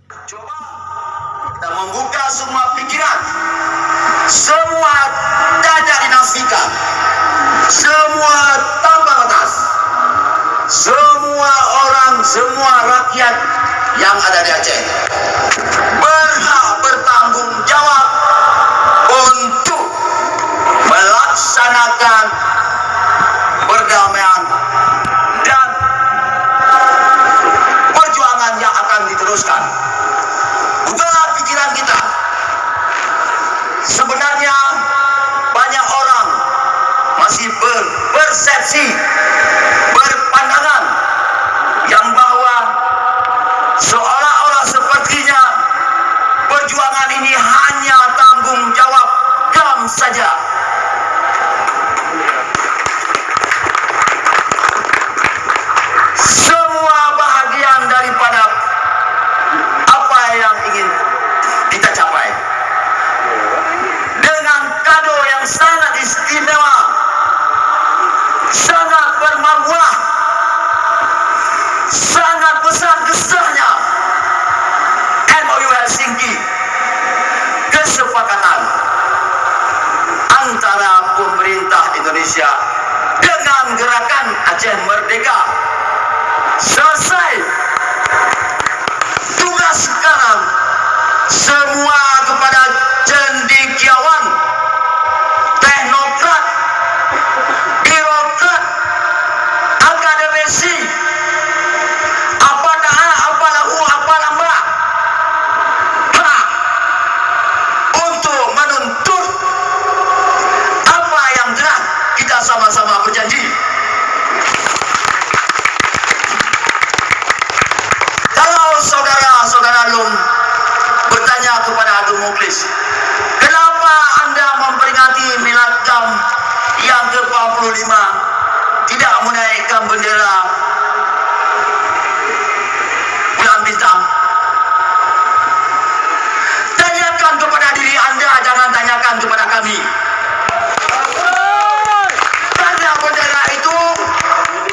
Coba kita membuka semua pikiran, semua dada dinafikan, semua tanpa batas, semua orang, semua rakyat yang ada di Aceh berhak bertanggung jawab untuk melaksanakan perdamaian dan perjuangan yang akan diteruskan. Bukalah pikiran kita. Sebenarnya banyak orang masih berpersepsi, berpandangan yang bahwa seolah-olah sepertinya perjuangan ini hanya tanggung jawab GAM saja. Semua bahagian daripada apa yang ingin kita capai dengan kado yang sangat istimewa, sangat bermarwah, sangat besar gesahnya MOU Helsinki, kesepakatan antara pemerintah Indonesia dengan gerakan Aceh Merdeka. Selesai. Tugas sekarang semua kepada cendekiawan, teknokrat, birokrat, akademisi, apa dah, apa lahu, apa lambak, untuk menuntut apa yang telah kita sama-sama berjanji. Saudara Lum bertanya kepada Agung Muklis, kenapa anda memperingati Milad GAM yang ke-45 tidak menaikkan bendera bulan bintang? Tanyakan kepada diri anda, jangan tanyakan kepada kami. Karena bendera itu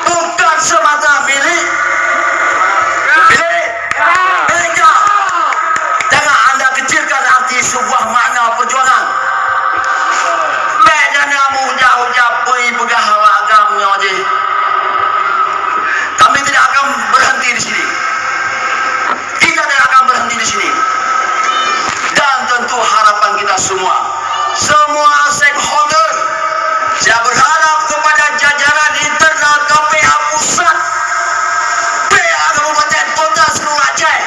bukan semata milik sebuah makna perjuangan. Bedanya mujah-ujah pui pegah agamnya je. Kami tidak akan berhenti di sini. Kita tidak akan berhenti di sini. Dan tentu harapan kita semua stakeholder, saya berharap kepada jajaran internal KPA Pusat, PA Kabupaten Kota seluruh Aceh,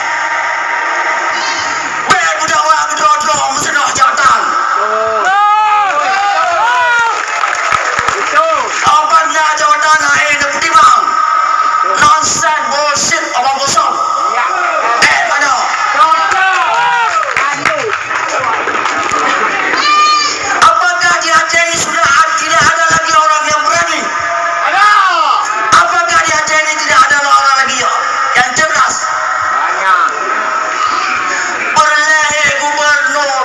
jawatan. Apanya jawatan lain deputi bang? Nonsense, bullshit, omong kosong. Mana? Apakah di Aceh ini sudah tidak ada lagi orang yang berani? Ada. Apakah di Aceh ini tidak ada orang lagi yang cerdas? Banyak. Berleher gubernur,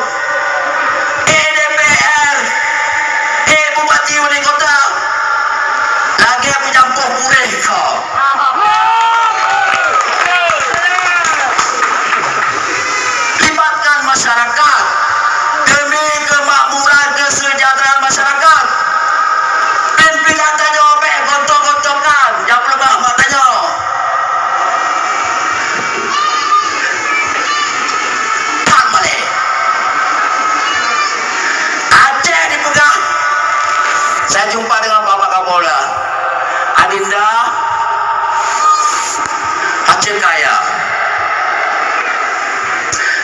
DPR, Bupati Wali Kota, lagi aku campur purih kau. Libatkan masyarakat demi kemakmuran kesejahteraan masyarakat. Pimpinan tanya opek, gontok-gontokan, yang lemah matanya. Tak balik. Aceh dipegang. Saya jumpa dengan Bapak Kapolda. Adinda, Aceh kaya,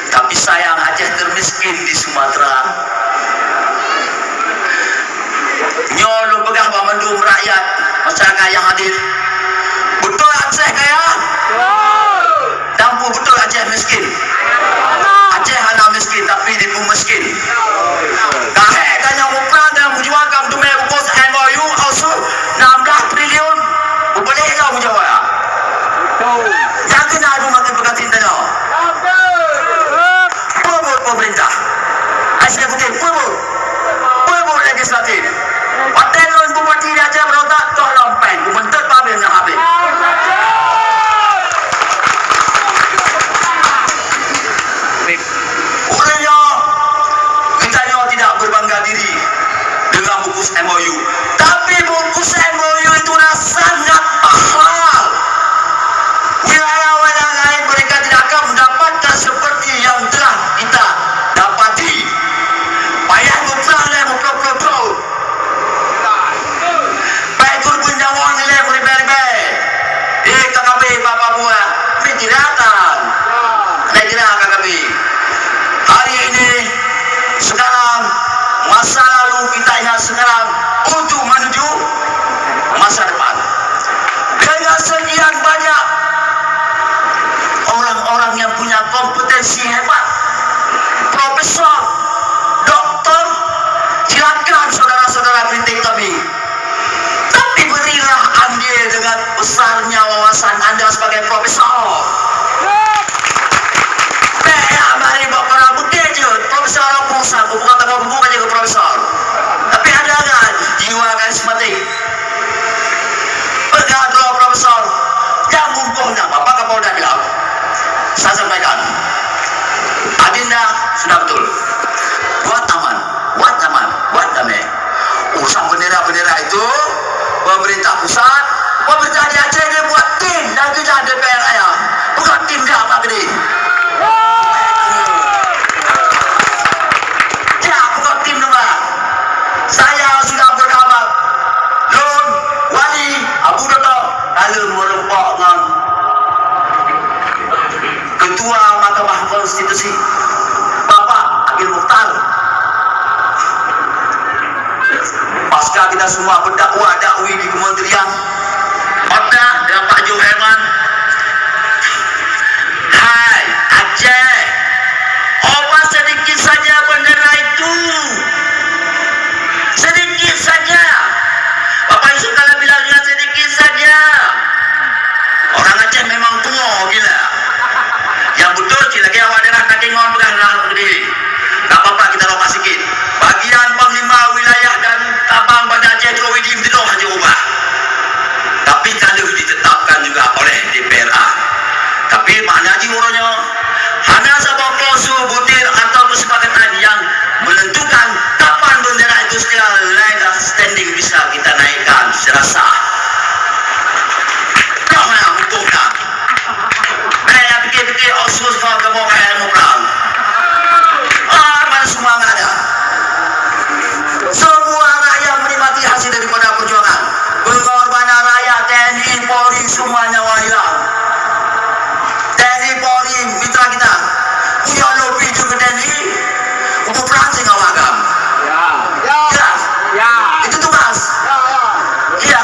tapi sayang Aceh termiskin di Sumatera. Nyolong pegah memendung rakyat, masyarakat yang hadir. Betul Aceh kaya? Dampu betul Aceh miskin. Aceh hanya miskin tapi dipu miskin. Kahek tanya upran dan menjualkan dumai bukos MOU also 16 triliun. Boleh kau menjawab ya? Jangan ada makin berkatin tanya. Pemut pemerintah. Eksekutif pemut. Pemut legislatif. Patelun bupati Aceh berotak toh lompen. Kumentet pabin nak habis. bungkus MOU. Tapi bungkus MOU itu sangat mahal. Wilayah-wilayah lain mereka tidak akan mendapatkan seperti yang telah kita dapati. Payah berperang dan berperang. Baik kurban nyawa nilai beribad-ibad. KKB Bapak Buah, ini tidak akan. Saya kira KKB. Hari ini, sekarang, masa lalu kita ingat sekarang untuk menuju masa depan. Dengan sekian banyak orang-orang yang punya kompetensi hebat, profesor, doktor, silakan saudara-saudara kritik kami. Tapi berilah andil dengan besarnya wawasan Anda sebagai profesor. Mari bapak bukti je, profesor orang pengusaha, bukan tak buku aja ke profesor. Tapi ada kan jiwa karismatik. Bergaduh profesor, yang mumpungnya Bapak Kapolda bilang, saya sampaikan, agenda sudah betul. Buat taman, buat damai. Urusan bendera-bendera itu, pemerintah pusat, pemerintah di Aceh dia buat tim, nanti dah DPR ayah, bukan tim dia Pak Gede. Saya sudah berkabar Don, Wali, Abu Dato lalu merempak dengan Ketua Mahkamah Konstitusi Bapak Agil Mukhtar. Pasca kita semua berdakwah-dakwi di Kementerian Oda dengan Pak Jo Herman. Hai Aceh, ubah sedikit saja bendera itu, sedikit saja. Bapak Yusuf Kala bilang sedikit saja. Orang Aceh memang tua gila. Yang betul lagi awak darah kaki ngon pegang darah gede. Tak apa-apa kita rombak sikit. Bagian Panglima Wilayah dan Tabang Bandar Aceh Trowidi itu hanya ubah. Tapi kalau ditetapkan juga oleh DPRA. Tapi makna haji urutnya hanya sebuah klausul butir atau kesepakatan yang menentukan kapan bendera itu secara legal standing bisa kita naikkan secara sah. Kau yang hukumnya. Saya fikir-fikir osus kau mau kaya mau perang. Mana semua ada. Semua rakyat menikmati hasil daripada perjuangan. Pengorbanan rakyat, TNI, Polri semuanya hilang. TNI, Polri, mitra kita. Punya lobby juga TNI untuk perang dengan agam. Ya. Itu tugas. Iya.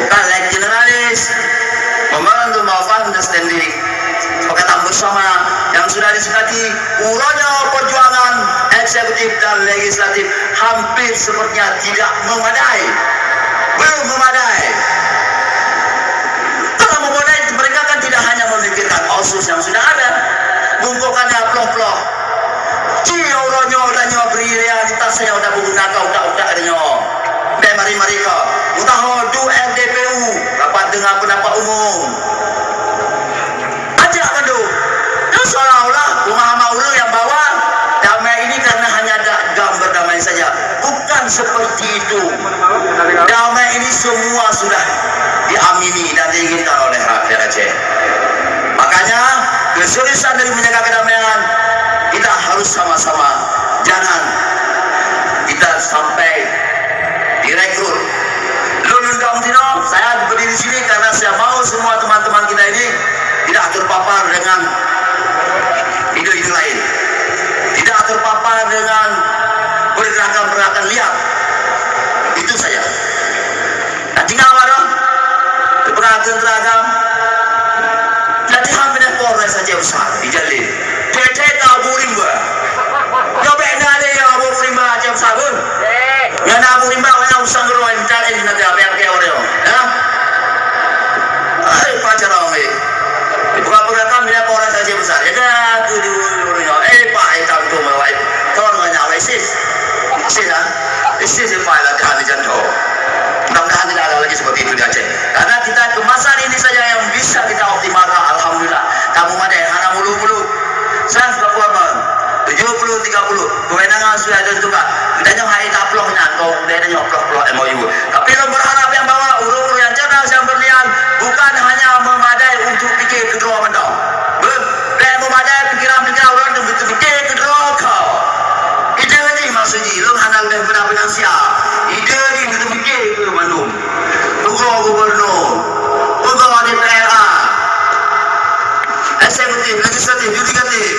bukan like generalis, membantu maafkan understanding. Perkataan bersama yang sudah disepakati, uranya perjuangan eksekutif dan legislatif hampir sepertinya tidak memadai, belum memadai. Kalau memadai, mereka kan tidak hanya memikirkan otsus yang sudah ada, mengumpulkannya plok-plok. Cia uranya udahnya beri realitas saya udah menggunakan udah adanya. Mari mereka, udah hodu RDPU rapat dengan pendapat umum. Seolah-olah Muhammad Ulu yang bawa damai ini karena hanya gambar damai saja. Bukan seperti itu. Damai ini semua sudah diamini dan diinginkan oleh rakyat Aceh. Makanya keseriusan dari menjaga kedamaian kita harus sama-sama. Jangan kita sampai direkrut. Lulun dong Tino, saya berdiri di sini karena saya mau semua teman-teman kita ini tidak terpapar dengan ide-ide lain, tidak terpapar dengan pergerakan-pergerakan liar. Itu saja. Dan tinggal apa dong? Pergerakan teragam. Latihan benar Polres saja besar dijalin. Tete tabu rimba. Coba ada yang abu rimba aja besar pun. Yang abu rimba yang usang geroy mencari nanti apa yang kayak orang. Ya. Ay pacar orang ini. Pergerakan benar Polres saja besar. Ya dah. Pak hitam tu mewah. Tolong banyak ISIS. ISIS yang paling latihan di jantung. Mudah-mudahan tidak ada lagi seperti itu di Aceh. Karena kita kemasan ini saja yang bisa kita optimalkan. Alhamdulillah. Kamu ada anak mulu-mulu. Saya sudah kuaman. 70-30. Kewenangan sudah ditentukan. Kita nyok hai taploknya. Atau kita nyok plok-plok MOU. Tapi lo berharap yang bawa urut-urut yang cerdas yang berlian. Bukan hanya memadai untuk pikir kedua mendong. Memadai pikiran-pikiran orang yang betul-betul kedua kau. Ide ni maksudnya. Lo hendak benar-benar siap. Ide ni betul-betul ke Bandung. Pegawai gubernur. Pegawai DPR. Eksekutif, legislatif, yudikatif.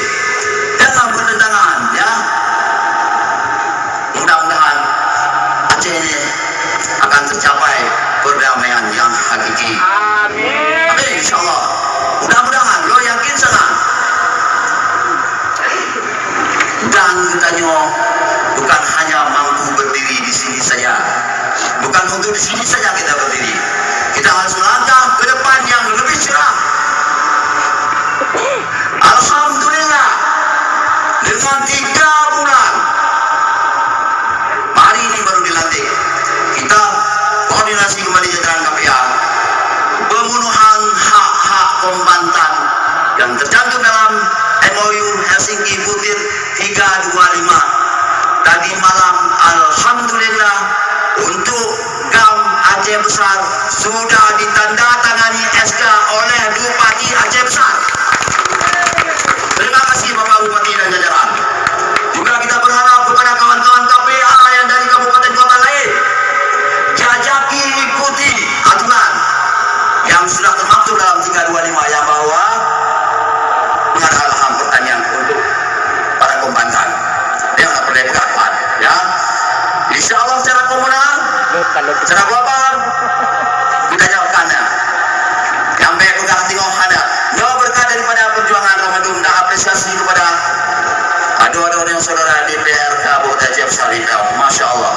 Jangan bertentangan, ya. Mudah-mudahan Aceh ini akan tercapai perdamaian yang hakiki. Amin. Amin, insyaAllah. Mudah-mudahan, lo yakin sangat. Dan katanya bukan hanya mampu berdiri di sini saja. Bukan untuk di sini saja kita berdiri. Kita harus melangkah ke depan yang lebih cerah. Alhamdulillah. Dengan 3 bulan hari ini baru dilantik, kita koordinasi kembali jajaran KPA pemenuhan hak-hak kombatan yang tercantum dalam MOU Helsinki Butir 325 tadi malam. Alhamdulillah untuk GAM Aceh Besar sudah ditandatangani SK oleh Bupati Aceh Besar. Terima kasih Bapak Bupati dan jajaran. Juga kita berharap kepada kawan-kawan KPA yang dari kabupaten kota lain, jajaki ikuti aturan yang sudah termaktub dalam 325 yang bahwa mengenai lahan pertanian untuk para kombatan yang perdagangan, ya. Insya Allah secara komunal, secara global kita jawabkannya. Yang baik pegang tengok ada. Doa berkah daripada perjuangan Ramadan dan apresiasi kepada aduh-aduh yang saudara DPR Kabupaten Aceh Besar ini. Masya Allah.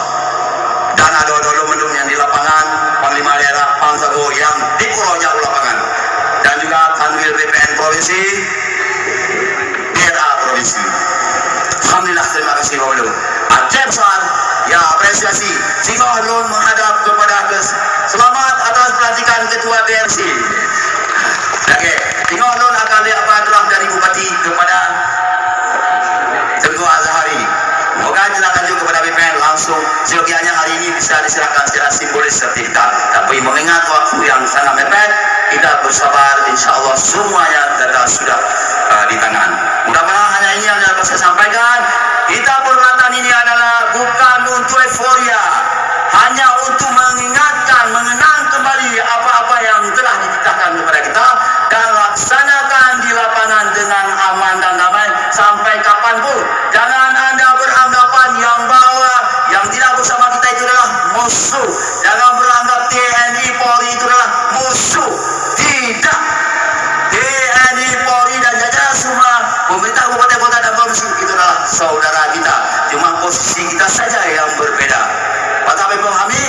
Dan aduh-aduh mendung yang di lapangan, Panglima Daerah Pangsago yang di Pulau Jawa lapangan. Dan juga Kanwil BPN Provinsi, daerah provinsi. Alhamdulillah, terima kasih Bapak Ibu. Aceh Besar, ya apresiasi. Sehingga Lun menghadap kepada selamat atas pelantikan Ketua DRC. Oke, tinggal Lun akan lihat peraturan dari Bupati kepada Tengku Azhari. Moga silakan juga kepada BPN langsung. Seyogianya hari ini bisa diserahkan secara simbolis sertifikat. Tapi mengingat waktu yang sangat mepet, kita bersabar. Insya Allah semuanya data sudah di tangan. Mudah-mudahan hanya ini yang dapat saya sampaikan. Kita perhelatan ini adalah bukan untuk euforia, hanya untuk mengingatkan, mengenang kembali apa-apa yang telah dititahkan kepada kita dan laksanakan di lapangan dengan aman dan damai sampai kapanpun. Jangan Anda beranggapan yang bahwa yang tidak bersama kita itu adalah musuh. Jangan beranggap TNI Polri itu TNI, Polri dan jajaran semua pemerintah kabupaten kota dan provinsi itu adalah saudara kita. Cuma posisi kita saja yang berbeda. Tetapi memahami,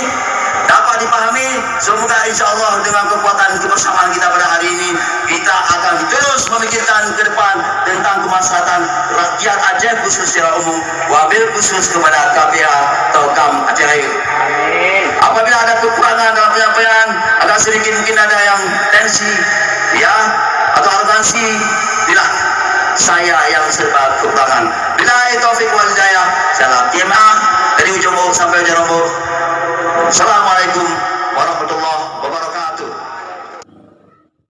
dapat dipahami, semoga insya Allah dengan kekuatan kebersamaan kita pada hari ini, kita akan terus memikirkan ke depan tentang kemaslahatan rakyat Aceh khusus secara umum, wabil khusus kepada KPA atau KAM Aceh Raya. Apabila ada kekurangan dalam penyampaian, agak sedikit mungkin ada yang tensi, ya, atau arogansi, bila saya yang serba kekurangan. Bila taufik wal hidayah, salam TMA dari ujung sampai ujung rambut. Assalamualaikum warahmatullahi